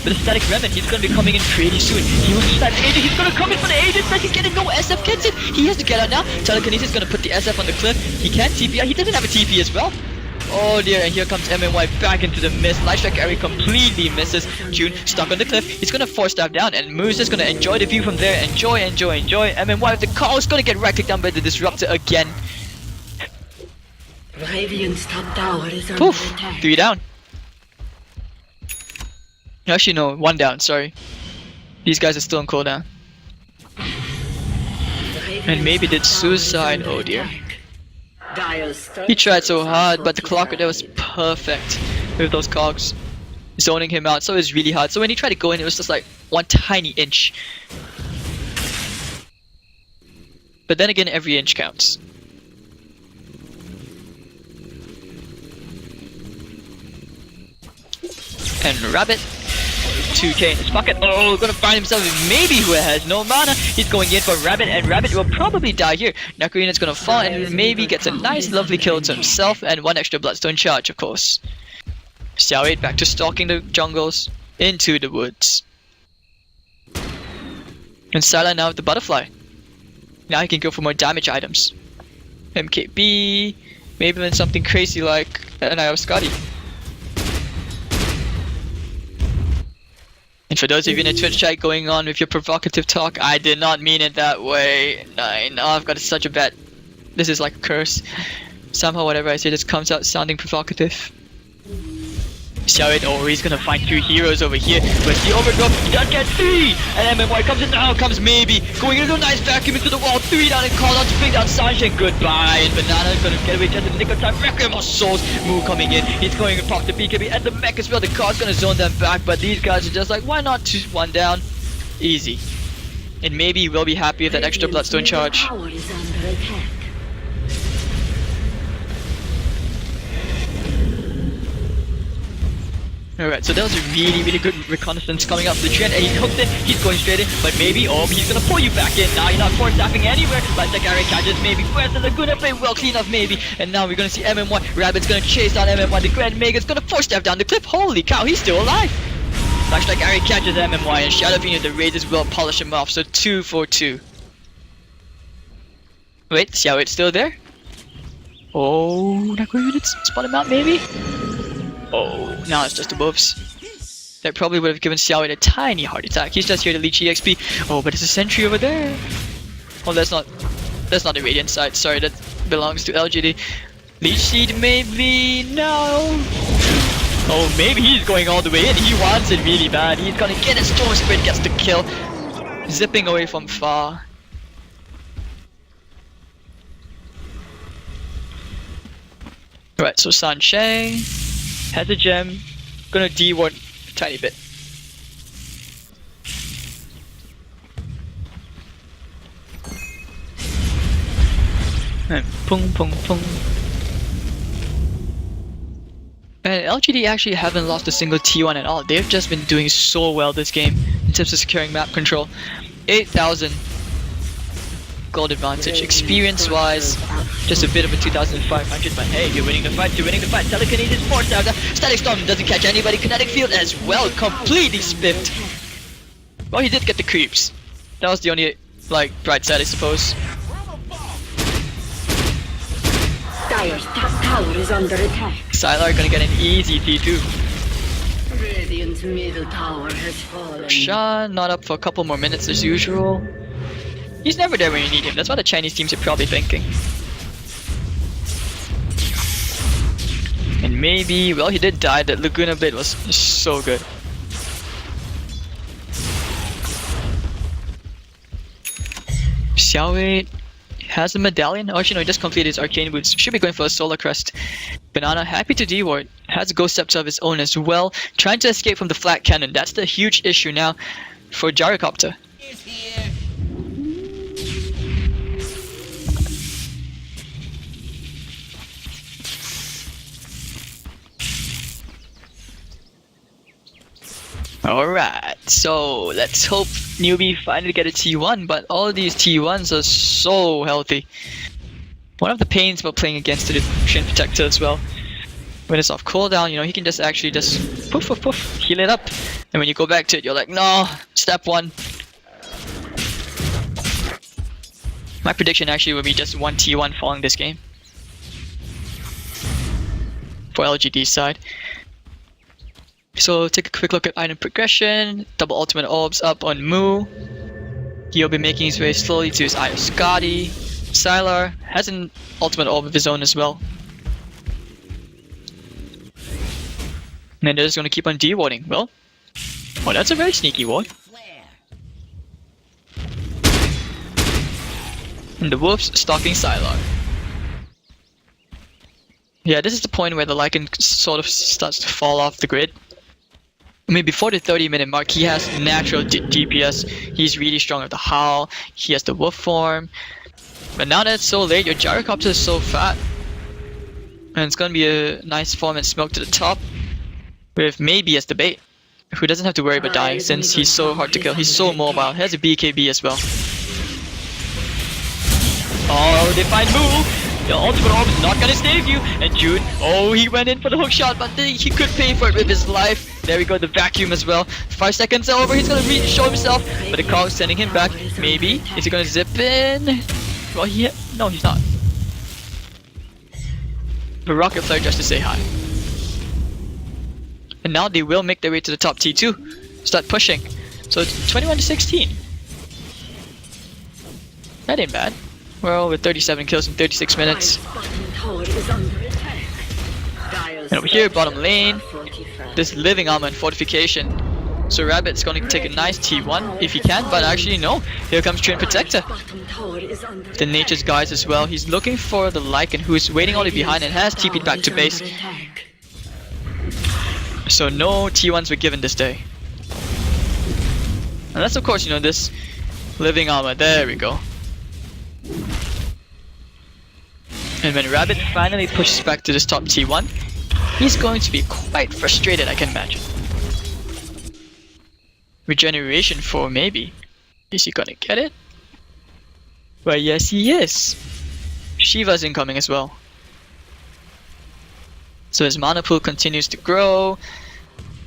With a static remnant, he's gonna be coming in pretty soon. He wants to static agent, he's gonna come in for the agent, but he's getting no SF gets it. He has to get out now. Telekinesis is gonna put the SF on the cliff. He can't TP out, he doesn't have a TP as well. Oh dear, and here comes MMY back into the mist. Lightstrike Area completely misses. June stuck on the cliff. He's gonna force stab down, and Moose is gonna enjoy the view from there. Enjoy. MMY with the call is gonna get right down by the Disruptor again. Radiant's top tower is under Poof, attack. 3 down. Actually no, 1 down, sorry. These guys are still on cooldown. And maybe did suicide, oh dear. He tried so hard, but the clock there was perfect with those cogs. Zoning him out, so it was really hard. So when he tried to go in, it was just like 1 tiny inch. But then again, every inch counts. And Rabbit 2k in his pocket. Oh, gonna find himself maybe who has no mana. He's going in for Rabbit, and Rabbit will probably die here. Necro Unit's gonna fall and maybe gets a nice lovely kill to himself and 1 extra Bloodstone charge, of course. Xiao 8 back to stalking the jungles into the woods. And Sala now with the butterfly. Now he can go for more damage items. MKB, maybe even something crazy like an IO Scotty. And for those of you in the Twitch chat going on with your provocative talk, I did not mean it that way. I know I've got such a bad... This is like a curse. Somehow whatever I say just comes out sounding provocative. Xiao 8, oh, he's gonna find 2 heroes over here. Where's the overgrowth? He does get 3! And MMY comes in now, comes maybe. Going into a nice vacuum into the wall. 3 down and call out to bring down Sunshine. Goodbye. And Banana gonna get away just in the nick of time. Requiem of Souls. Moo coming in. He's going to pop the BKB and the mech as well. The car's gonna zone them back, but these guys are just like, why not 1 down? Easy. And maybe we'll be happy with that extra Bloodstone charge. Tower is under attack. Alright, so that was a really good reconnaissance coming up the trend, and he hooked it, he's going straight in, but maybe, oh, he's gonna pull you back in. Now you're not force staffing anywhere, but the Gary catches maybe, where's the Laguna play well clean up maybe, and now we're gonna see MMY, Rabbit's gonna chase down MMY, the Grand Mega's gonna force staff down the cliff, holy cow, he's still alive! Looks like Gary catches MMY, and Shadow Fiend the Raiders will polish him off, so 2 for 2. Wait, Xiao it's still there? Oh, not going to spot him out maybe? Oh, now it's just the wolves. That probably would have given Xiao a tiny heart attack. He's just here to leech EXP. Oh, but there's a sentry over there. Oh, that's not the Radiant side. Sorry, that belongs to LGD. Leech Seed maybe? No. Oh, maybe he's going all the way in. He wants it really bad. He's gonna get it. Storm Spirit gets the kill. Zipping away from far. Right, so Sansheng has a gem, gonna D1 a tiny bit. And pung pung pung. And LGD actually haven't lost a single T1 at all. They've just been doing so well this game in terms of securing map control. 8,000 gold advantage. Experience wise, just a bit of a 2,500, but hey, you're winning the fight, Telekinesis force out. Static Storm doesn't catch anybody, Kinetic Field as well, completely spiffed. Well, he did get the creeps. That was the only, like, bright side, I suppose. Dire's top tower is under attack. Sylar gonna get an easy T2. Radiant's middle tower has fallen. Shan not up for a couple more minutes as usual. He's never there when you need him, that's what the Chinese teams are probably thinking. And maybe, well, he did die, that Laguna Blade was so good. Xiaowei has a medallion. Oh, actually no, he just completed his arcane boots. Should be going for a solar crest. Banana happy to D-ward. Has a ghost scepter of his own as well. Trying to escape from the flat cannon. That's the huge issue now for Gyrocopter. Alright, so let's hope Newbee finally get a T1, but all these T1s are so healthy. One of the pains about playing against the Shin Protector as well. When it's off cooldown, you know, he can just actually just poof poof poof, heal it up. And when you go back to it, you're like, no, step 1. My prediction actually would be just 1 T1 falling this game. For LGD's side. So take a quick look at item progression. Double ultimate orbs up on Mu. He'll be making his way slowly to his Eye of Skadi. Sylar has an ultimate orb of his own as well. And then they're just gonna keep on D-warding. Well, that's a very sneaky ward. And the wolves stalking Sylar. Yeah, this is the point where the Lycan sort of starts to fall off the grid. I mean, before the 30-minute mark, he has natural DPS. He's really strong at the Howl. He has the wolf form. But now that it's so late, your Gyrocopter is so fat. And it's gonna be a nice form and smoke to the top. With maybe as the bait. Who doesn't have to worry about dying since he's so hard to kill. He's so mobile. He has a BKB as well. Oh, they find Mu! The ultimate orb is not gonna save you, and June, oh, he went in for the hook shot, but he could pay for it with his life. There we go, the vacuum as well. 5 seconds over, he's gonna show himself, but the call is sending him back. Maybe, is he gonna zip in? Well, no, he's not. The rocket flare just to say hi. And now they will make their way to the top T2. Start pushing. So it's 21 to 16. That ain't bad. Well, with 37 kills in 36 minutes. And over here, bottom lane, this living armor and fortification. So Rabbit's going to take a nice T1 if he can, but actually no. Here comes Twin Protector. The Nature's Guides as well. He's looking for the Lycan, who is waiting only behind and has TP'd back to base. So no T1s were given this day. And that's of course, you know, this living armor. There we go. And when Rabbit finally pushes back to this top T1, He's going to be quite frustrated, I can imagine. Regeneration 4, maybe. Is he gonna get it? Well, yes, he is. Shiva's incoming as well. So his mana pool continues to grow.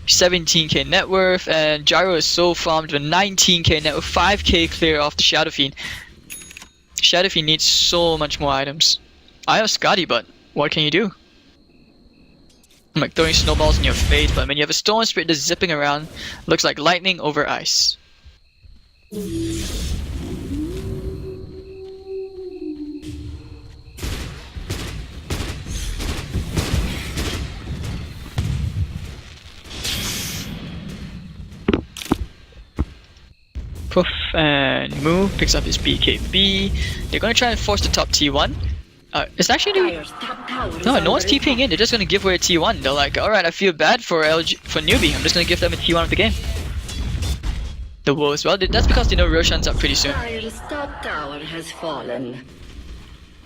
17k net worth, and Gyro is so farmed with 19k net worth, 5k clear off the Shadow Fiend. Shadow Fiend needs so much more items. I have Scotty, but what can you do? I'm like throwing snowballs in your face, but when you have a Storm Spirit that's zipping around, looks like lightning over ice. Poof, and Moo picks up his BKB. They're gonna try and force the top T1. It's actually no one's TPing in. They're just gonna give away a T1. They're like, all right, I feel bad for Newbee. I'm just gonna give them a T1 of the game. The Wolves, well, that's because they know Roshan's up pretty soon, Dire's top tower has fallen.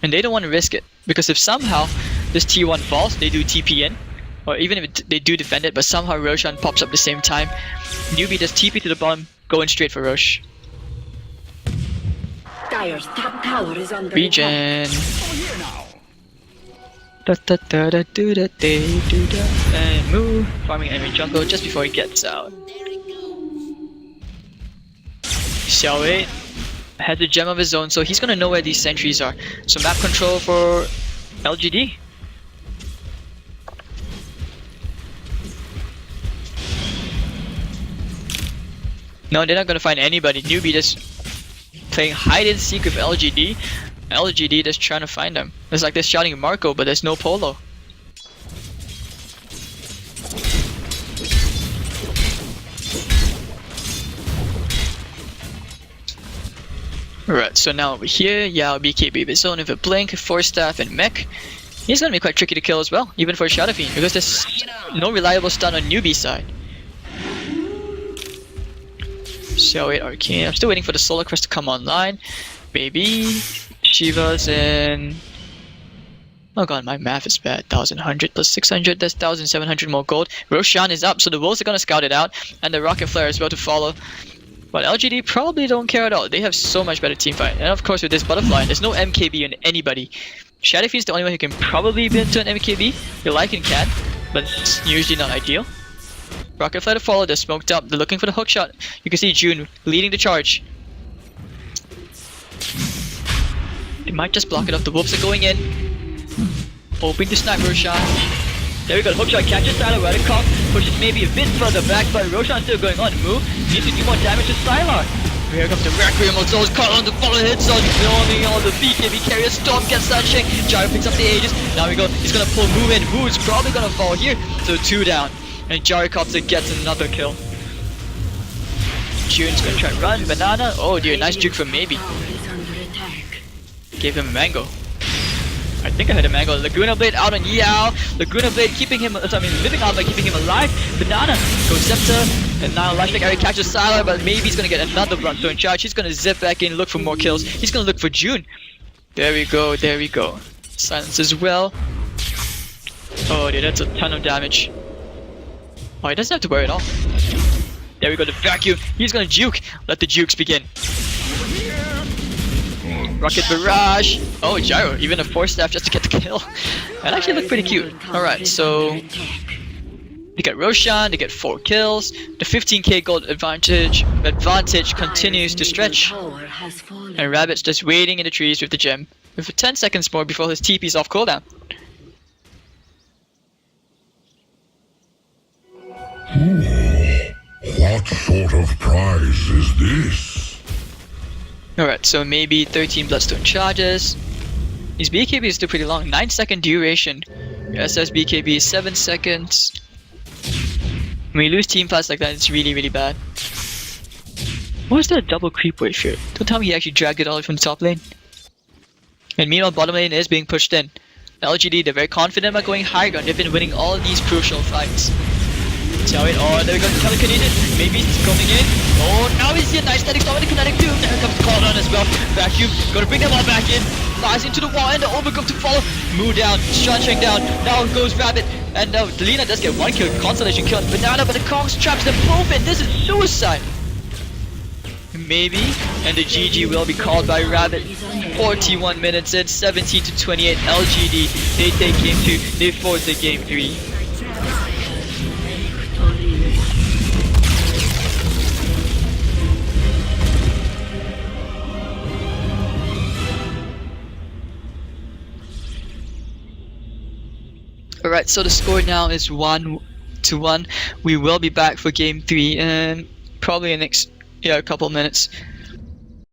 and they don't want to risk it because if somehow this T1 falls, they do TP in, or even if they do defend it, but somehow Roshan pops up at the same time, Newbee does TP to the bottom, going straight for Rosh. Dire's top tower is under Regen. Here now. Da da da da do da day do da. And Moo farming enemy jungle just before he gets out. Xiaowei has a gem of his own, so he's gonna know where these sentries are. So map control for LGD. No, they're not gonna find anybody. Newbee just playing hide and seek with LGD. LGD just trying to find them. It's like they're shouting Marco, but there's no Polo. Alright, so now over here, Yao, BKB, his own with a Blink, Force Staff, and Mech. He's gonna be quite tricky to kill as well, even for a Shadow Fiend, because there's no reliable stun on Newbee's side. So wait, Arcane. I'm still waiting for the Solar Crest to come online. Baby, Shiva's in. Oh god, my math is bad. 1100 plus 600, that's 1700 more gold. Roshan is up, so the Wolves are gonna scout it out, and the Rocket Flare is about to follow. But LGD probably don't care at all. They have so much better teamfight. And of course with this Butterfly, there's no MKB on anybody. Shadow Fiend's the only one who can probably be into an MKB. Your Lycan can, but it's usually not ideal. Rocket Flare to follow, they're smoked up, they're looking for the hookshot. You can see June leading the charge. They might just block it off, the Wolves are going in. Hoping to snipe Roshan. There we go, the hookshot catches Sylar right across, pushes maybe a bit further back, but Roshan's still going on. Move, needs to do more damage to Sylar. Here comes the Requiem of Souls, caught on the follow hit, so filming on the BKB carrier, Storm gets that shake, Gyro picks up the Aegis, now we go, he's gonna pull Moo in, Moo is probably gonna fall here, so 2 down, and Gyrocopter gets another kill. June's gonna try and run, Banana, oh dear, nice juke from Maybe, gave him a mango. I think I had a mango. Laguna Blade out on Yao. Laguna Blade keeping him, living on by keeping him alive. Banana goes Scepter, and now Lashback area catches Sylar, but maybe he's gonna get another Bronto in charge. He's gonna zip back in, look for more kills. He's gonna look for June. There we go, there we go. Silence as well. Oh dude, that's a ton of damage. Oh, he doesn't have to worry at all. There we go, the vacuum. He's gonna juke. Let the jukes begin. Rocket Barrage! Oh, Gyro, even a Force Staff just to get the kill. That actually looked pretty cute. Alright, so they get Roshan, they get 4 kills. The 15k gold advantage continues to stretch. And Rabbit's just waiting in the trees with the gem. With 10 seconds more before his TP's off cooldown. What sort of prize is this? Alright, so maybe 13 Bloodstone charges. His BKB is still pretty long, 9-second duration. SS BKB is 7 seconds. When you lose team fights like that, it's really, really bad. What is that double creep wave here? Don't tell me he actually dragged it all the way from the top lane. And meanwhile, bottom lane is being pushed in. LGD, they're very confident about going high ground. They've been winning all these crucial fights. Shall we? Oh, there we go, telekinetic. Maybe he's coming in. Oh, now he's here. Nice static storm with the kinetic too. There comes the call on run as well. Vacuum, gonna bring them all back in. Flies into the wall and the overgrowth to follow. Move down, Shunshang down. Now goes Rabbit. And now Lina does get one kill, Constellation kill on Banana, but the Kongs traps them both in. This is suicide. Maybe, and the GG will be called by Rabbit. 41 minutes in, 17 to 28. LGD, they take game 2, they force the game 3. Alright, so the score now is 1-1. We will be back for game 3 and probably in next a couple minutes.